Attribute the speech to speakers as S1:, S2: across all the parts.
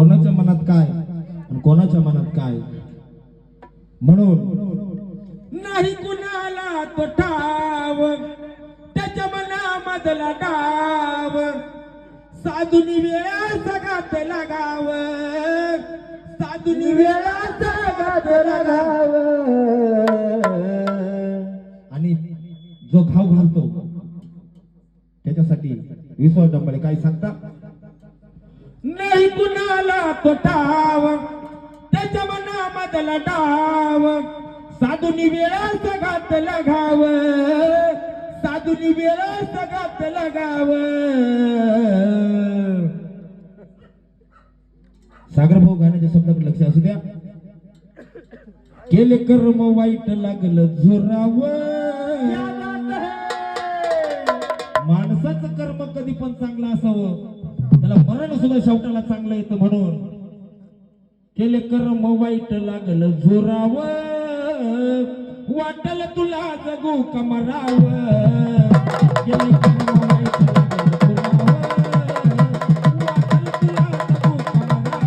S1: कोणाच्या मनात काय आणि कोणाच्या मनात काय, म्हणून
S2: नाही कुणाला तो ठाव त्याच्या मनामधला डाव, साधुनी वेळा सगात लागाव, साधुनी वेळा सगात लागाव.
S1: आणि जो घाव घालतो त्याच्यासाठी विश्वास डंबळे काय सांगता,
S2: नाही कुणाला तो ठाव त्याच्या मनामधला डाव, साधुनी वेळा सगात लागाव, साधुनी वेळा सगात लागाव.
S1: सागर भाऊ गाण्याच्या शब्दाकडे लक्ष असू द्या. केले कर्म वाईट लागलं झोराव, माणसाचं कर्म कधी पण चांगलं असावं, त्याला मरण सुद्धा शेवटाला चांगलं येतं. म्हणून केले कर्म वाईट लागलं झोराव, वाटल तुला जगू कमराव. केले कर्म वाईट लागलं झोराव, वाटल तुला जगू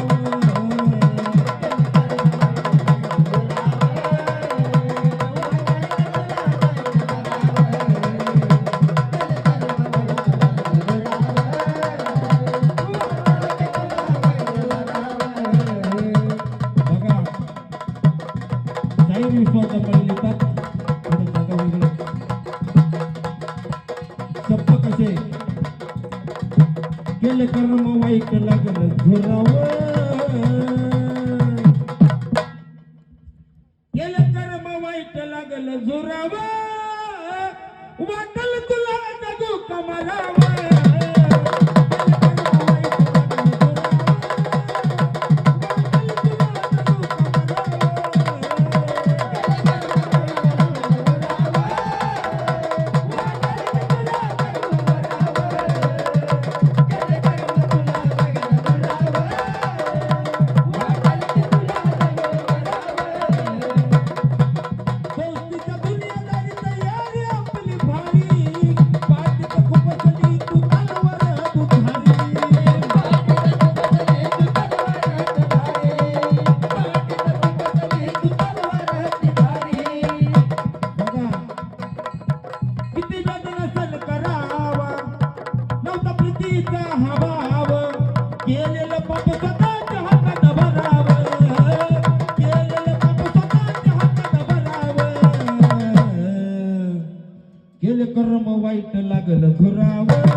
S1: केले कर्म वाईट लागलं झोराव,
S2: केले कर्म वाईट लागलं झोराव, वाटल तुला जगू कमराव. केलेलं पाप स्वतःच्या हातात भराव, केलेलं पाप स्वतःच्या हातात भराव.
S1: केले कर्म वाईट लागलं झोराव.